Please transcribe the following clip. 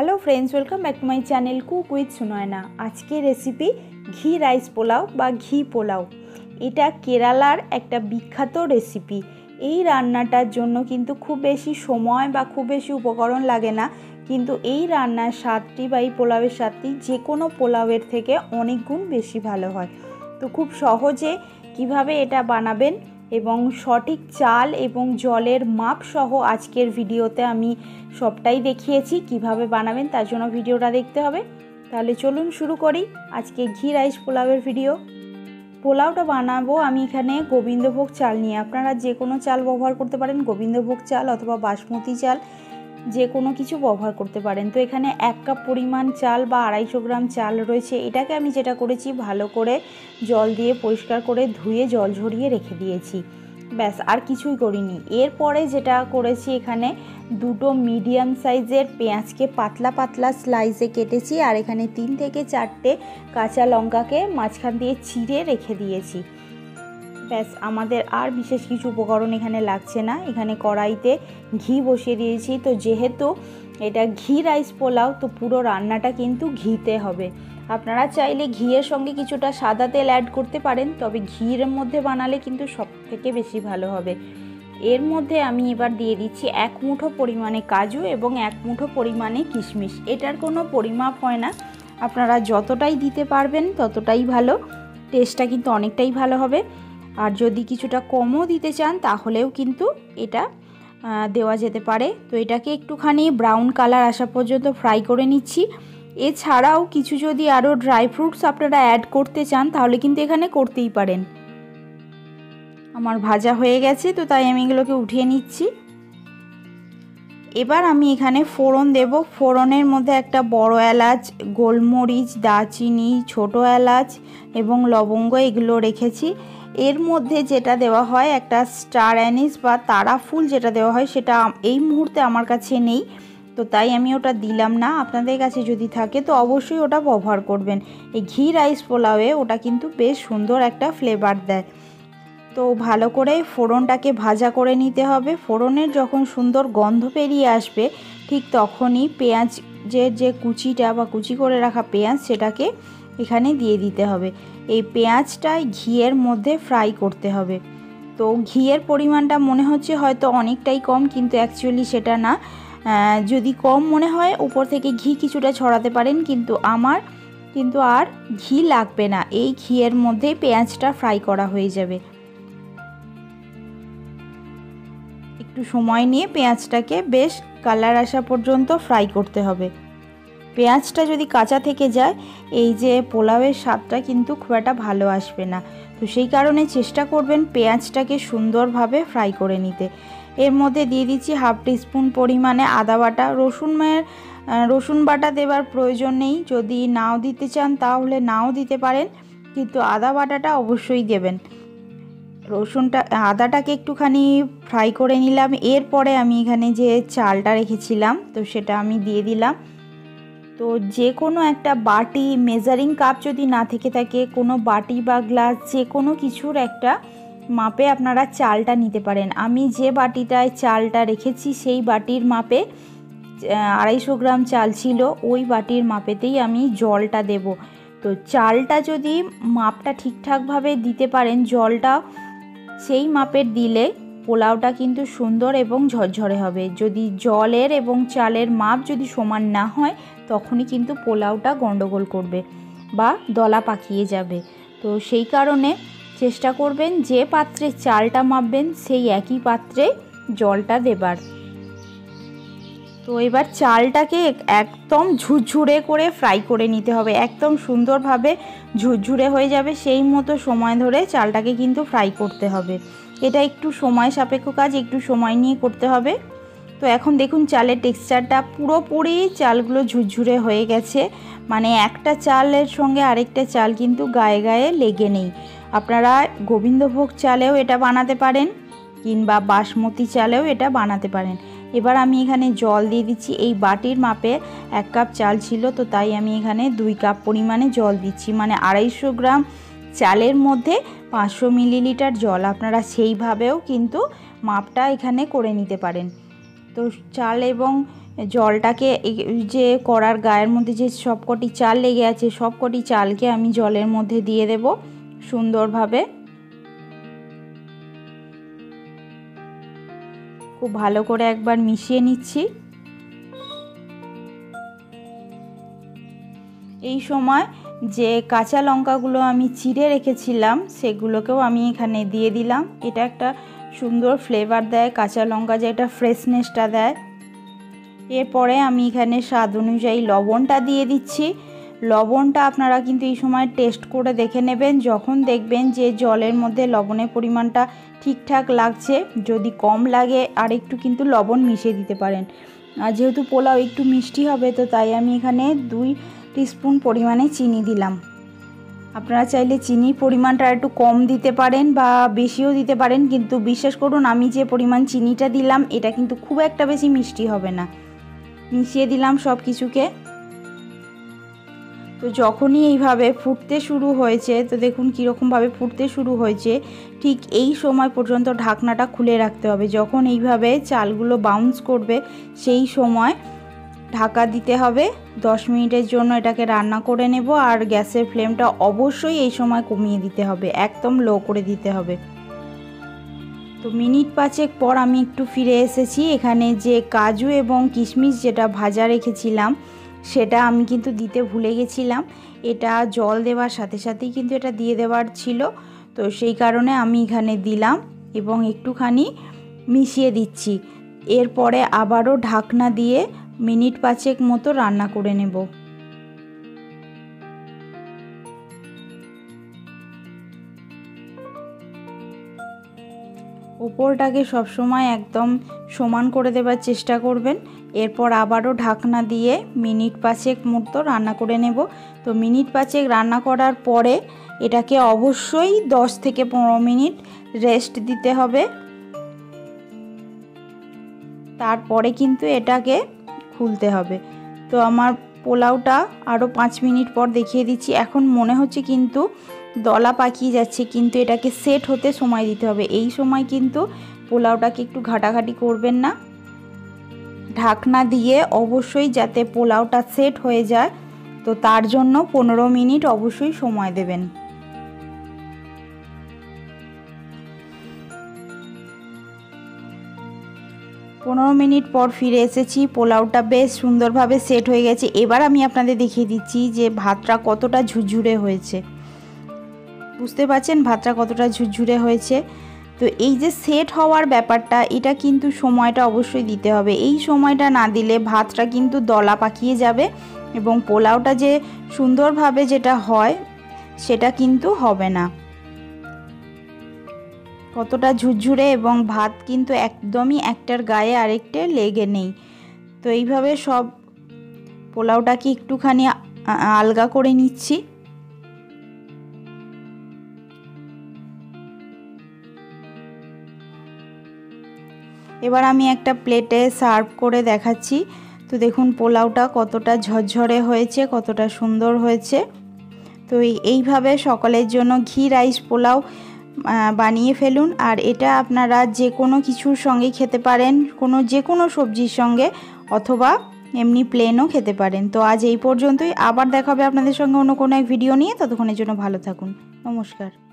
Hello friends, welcome back to my channel cook with Sunayana. आज के recipe घी rice pulao बा घी पोलाव। এটা কেরালার একটা বিখ্যাত রেসিপি। এই রান্নাটার জন্য কিন্তু খুব বেশি সময় বা খুব বেশি উপকরণ লাগে না, কিন্তু এই রান্নার স্বাদটি বা এই পোলাওয়ের স্বাদটি যে কোনো পোলাওয়ের থেকে অনেক গুণ বেশি ভালো হয়। তো খুব সহজে কিভাবে এটা বানাবেন এবং সঠিক চাল এবং জলের মাপ সহ আজকের ভিডিওতে আমি সবটাই দেখিয়েছি কিভাবে বানাবেন। তার জন্য ভিডিওটা দেখতে হবে। তাহলে চলুন শুরু করি আজকে ঘি রাইস পোলাওয়ের ভিডিও। পোলাওটা বানাবো আমি এখানে গোবিন্দভোগ চাল নিয়ে। আপনারা যে কোনো চাল ব্যবহার করতে পারেন, গোবিন্দভোগ চাল অথবা বাসমতি চাল, যে কোনো কিছু ব্যবহার করতে পারেন। তো এখানে 1 কাপ পরিমাণ চাল বা 250 গ্রাম চাল রয়েছে। এটাকে আমি যেটা করেছি, ভালো করে জল দিয়ে পরিষ্কার করে ধুয়ে জল ঝরিয়ে রেখে দিয়েছি, ব্যাস আর কিছুই করিনি। এরপরে যেটা করেছি, এখানে 2টো মিডিয়াম সাইজের পেঁয়াজকে পাতলা পাতলা স্লাইসে কেটেছি, আর এখানে 3 থেকে 4টে কাঁচা লঙ্কাকে মাঝখান দিয়ে চিড়ে রেখে দিয়েছি। ব্যাস, আমাদের আর বিশেষ কিছু উপকরণ এখানে লাগছে না। এখানে কড়াইতে ঘি বসিয়ে দিয়েছি। তো যেহেতু এটা ঘি রাইস পোলাও, তো পুরো রান্নাটা কিন্তু ঘিতে হবে। আপনারা চাইলে ঘিয়ের সঙ্গে কিছুটা সাদা তেল অ্যাড করতে পারেন, তবে ঘির মধ্যে বানালে কিন্তু সব থেকে বেশি ভালো হবে। এর মধ্যে আমি এবার দিয়ে দিচ্ছি 1 মুঠো পরিমাণে কাজু এবং 1 মুঠো পরিমাণে কিশমিশ। এটার কোনো পরিমাপ হয় না, আপনারা যতটাই দিতে পারবেন ততটাই ভালো, টেস্টটা কিন্তু অনেকটাই ভালো হবে। আর যদি কিছুটা কমও দিতে চান তাহলেও কিন্তু এটা দেওয়া যেতে পারে। তো এটাকে একটুখানি ব্রাউন কালার আসা পর্যন্ত ফ্রাই করে নিচ্ছি। এছাড়াও কিছু যদি আরও ড্রাই ফ্রুটস আপনারা অ্যাড করতে চান তাহলে কিন্তু এখানে করতেই পারেন। আমার ভাজা হয়ে গেছে, তো তাই আমি এগুলোকে উঠিয়ে নিচ্ছি। এবার আমি এখানে ফোড়ন দেব। ফোড়নের মধ্যে একটা বড় এলাচ, গোলমরিচ, দারচিনি, ছোট এলাচ এবং লবঙ্গ এগুলো রেখেছি। এর মধ্যে যেটা দেওয়া হয় একটা স্টার অ্যানিস বা তারা ফুল যেটা দেওয়া হয়, সেটা এই মুহূর্তে আমার কাছে নেই, তো তাই আমি ওটা দিলাম না। আপনাদের কাছে যদি থাকে তো অবশ্যই ওটা ব্যবহার করবেন। এই ঘি রাইস পোলাওয়ে ওটা কিন্তু বেশ সুন্দর একটা ফ্লেভার দেয়। তো ভালো করে ফোড়নটাকে ভাজা করে নিতে হবে। ফোড়নের যখন সুন্দর গন্ধ বেরিয়ে আসবে, ঠিক তখনই পেঁয়াজের যে কুচিটা বা কুচি করে রাখা পেঁয়াজ, সেটাকে এখানে দিয়ে দিতে হবে। এই পেঁয়াজটাই ঘিয়ের মধ্যে ফ্রাই করতে হবে। তো ঘিয়ের পরিমাণটা মনে হচ্ছে হয়তো অনেকটাই কম, কিন্তু অ্যাকচুয়ালি সেটা না। যদি কম মনে হয় উপর থেকে ঘি কিছুটা ছড়াতে পারেন, কিন্তু আমার কিন্তু আর ঘি লাগবে না। এই ঘিয়ের মধ্যেই পেঁয়াজটা ফ্রাই করা হয়ে যাবে। একটু সময় নিয়ে পেঁয়াজটাকে বেশ কালার আসা পর্যন্ত ফ্রাই করতে হবে। পেঁয়াজটা যদি কাঁচা থেকে যায়, এই যে পোলাওয়ের স্বাদটা কিন্তু খুব একটা ভালো আসবে না। তো সেই কারণে চেষ্টা করবেন পেঁয়াজটাকে সুন্দরভাবে ফ্রাই করে নিতে। এর মধ্যে দিয়ে দিচ্ছি 1/2 টিস্পুন পরিমাণে আদা বাটা। রসুন বাটা দেওয়ার প্রয়োজন নেই, যদি নাও দিতে চান তাহলে নাও দিতে পারেন, কিন্তু আদা বাটাটা অবশ্যই দেবেন। আদাটাকে একটুখানি ফ্রাই করে নিলাম। এরপরে আমি এখানে যে চালটা রেখেছিলাম, তো সেটা আমি দিয়ে দিলাম। তো যে কোনো একটা বাটি, মেজারিং কাপ যদি না থেকে থাকে, কোনো বাটি বা গ্লাস, যে কোনো কিছুর একটা মাপে আপনারা চালটা নিতে পারেন। আমি যে বাটিটায় চালটা রেখেছি সেই বাটির মাপে 250 গ্রাম চাল ছিল, ওই বাটির মাপেতেই আমি জলটা দেব। তো চালটা যদি মাপটা ঠিকঠাকভাবে দিতে পারেন, জলটা সেই মাপের দিলে পোলাওটা কিন্তু সুন্দর এবং ঝরঝরে হবে। যদি জলের এবং চালের মাপ যদি সমান না হয়, তখনই কিন্তু পোলাওটা গন্ডগোল করবে বা দলা পাকিয়ে যাবে। তো সেই কারণে চেষ্টা করবেন যে পাত্রে চালটা মাপবেন সেই একই পাত্রে জলটা দেবার। তো এবার চালটাকে একদম ঝুরঝুরে করে ফ্রাই করে নিতে হবে। একদম সুন্দরভাবে ঝুরঝুরে হয়ে যাবে সেই মতো সময় ধরে চালটাকে কিন্তু ফ্রাই করতে হবে। এটা একটু সময় সাপেক্ষ কাজ, একটু সময় নিয়ে করতে হবে। তো এখন দেখুন চালের টেক্সচারটা পুরোপুরি চালগুলো ঝুরঝুরে হয়ে গেছে, মানে একটা চালের সঙ্গে আরেকটা চাল কিন্তু গায়ে গায়ে লেগে নেই। আপনারা গোবিন্দভোগ চালেও এটা বানাতে পারেন, কিংবা বাসমতি চালেও এটা বানাতে পারেন। এবার আমি এখানে জল দিয়ে দিচ্ছি। এই বাটির মাপে 1 কাপ চাল ছিল, তো তাই আমি এখানে 2 কাপ পরিমাণে জল দিচ্ছি, মানে 250 গ্রাম চালের মধ্যে 500 মিলিলিটার জল। আপনারা সেইভাবেও কিন্তু মাপটা এখানে করে নিতে পারেন। তো চাল এবং জলটাকে যে কড়ার গায়ের মধ্যে যে সবকটি চাল লেগে আছে সবকটি চালকে আমি জলের মধ্যে দিয়ে দেব সুন্দরভাবে। খুব ভালো করে একবার মিশিয়ে নিচ্ছি। এই সময় যে কাঁচা লঙ্কাগুলো আমি চিড়ে রেখেছিলাম সেগুলোকেও আমি এখানে দিয়ে দিলাম। এটা একটা সুন্দর ফ্লেভার দেয়, কাঁচা লঙ্কা যে একটা ফ্রেশনেসটা দেয়। এরপরে আমি এখানে স্বাদ অনুযায়ী লবণটা দিয়ে দিচ্ছি। লবণটা আপনারা কিন্তু এই সময় টেস্ট করে দেখে নেবেন। যখন দেখবেন যে জলের মধ্যে লবণের পরিমাণটা ঠিকঠাক লাগছে, যদি কম লাগে আর একটু কিন্তু লবণ মিশিয়ে দিতে পারেন। আর যেহেতু পোলাও একটু মিষ্টি হবে তো তাই আমি এখানে 2 টিস্পুন পরিমাণে চিনি দিলাম। আপনারা চাইলে চিনির পরিমাণটা একটু কম দিতে পারেন বা বেশিও দিতে পারেন, কিন্তু বিশ্বাস করুন আমি যে পরিমাণ চিনিটা দিলাম এটা কিন্তু খুব একটা বেশি মিষ্টি হবে না। মিশিয়ে দিলাম সব কিছুকে। তো যখনই এইভাবে ফুটতে শুরু হয়েছে, তো দেখুন কীরকমভাবে ফুটতে শুরু হয়েছে, ঠিক এই সময় পর্যন্ত ঢাকনাটা খুলে রাখতে হবে। যখন এইভাবে চালগুলো বাউন্স করবে সেই সময় ঢাকা দিতে হবে। 10 মিনিটের জন্য এটাকে রান্না করে নেব। আর গ্যাসের ফ্লেমটা অবশ্যই এই সময় কমিয়ে দিতে হবে, একদম লো করে দিতে হবে। তো মিনিট 5 পর আমি একটু ফিরে এসেছি। এখানে যে কাজু এবং কিশমিশ যেটা ভাজা রেখেছিলাম সেটা আমি কিন্তু দিতে ভুলে গেছিলাম। এটা জল দেওয়ার সাথে সাথেই কিন্তু এটা দিয়ে দেওয়ার ছিল, তো সেই কারণে আমি এখানে দিলাম এবং একটুখানি মিশিয়ে দিচ্ছি। এরপরে আবারও ঢাকনা দিয়ে মিনিট 5 মতো রান্না করে নেব। উপরটাকে সবসময় একদম সমান করে দেওয়ার চেষ্টা করবেন। এরপর আবারও ঢাকনা দিয়ে মিনিট 5 মতো রান্না করে নেব। তো মিনিট 5 রান্না করার পরে এটাকে অবশ্যই 10 থেকে 15 মিনিট রেস্ট দিতে হবে। তারপরে কিন্তু এটাকে খুলতে হবে। তো আমার পোলাওটা আরও 5 মিনিট পর দেখিয়ে দিচ্ছি। এখন মনে হচ্ছে কিন্তু দলা পাকিয়ে যাচ্ছে, কিন্তু এটাকে সেট হতে সময় দিতে হবে। এই সময় কিন্তু পোলাওটাকে একটু ঘাটাঘাটি করবেন না। ঢাকনা দিয়ে অবশ্যই যাতে পোলাওটা সেট হয়ে যায়, তো তার জন্য 15 মিনিট অবশ্যই সময় দেবেন। 15 মিনিট পর ফিরে এসেছি। পোলাওটা বেশ সুন্দরভাবে সেট হয়ে গেছে। এবার আমি আপনাদের দেখিয়ে দিচ্ছি যে ভাতটা কতটা ঝুরঝুরে হয়েছে। বুঝতে পারছেন ভাতটা কতটা ঝুরঝুরে হয়েছে। তো এই যে সেট হওয়ার ব্যাপারটা, এটা কিন্তু সময়টা অবশ্যই দিতে হবে। এই সময়টা না দিলে ভাতটা কিন্তু দলা পাকিয়ে যাবে এবং পোলাওটা যে সুন্দরভাবে যেটা হয় সেটা কিন্তু হবে না। কতটা ঝুরঝুরে এবং ভাত কিন্তু একদমই একটার গায়ে আরেকটা লেগে নেই। তো এইভাবে সব পোলাওটাকে একটুখানি আলগা করে নিচ্ছি। এবার আমি একটা প্লেটে সার্ভ করে দেখাচ্ছি। তো দেখুন পোলাওটা কতটা ঝরঝরে হয়েছে, কতটা সুন্দর হয়েছে। তো এইভাবে সকলের জন্য ঘি রাইস পোলাও বানিয়ে ফেলুন। আর এটা আপনারা যে কোনো কিছুর সঙ্গে খেতে পারেন, যে কোনো সবজির সঙ্গে, অথবা এমনি প্লেনও খেতে পারেন। তো আজ এই পর্যন্তই। আবার দেখা হবে আপনাদের সঙ্গে অন্য কোনো এক ভিডিও নিয়ে। ততক্ষণের জন্য ভালো থাকুন। নমস্কার।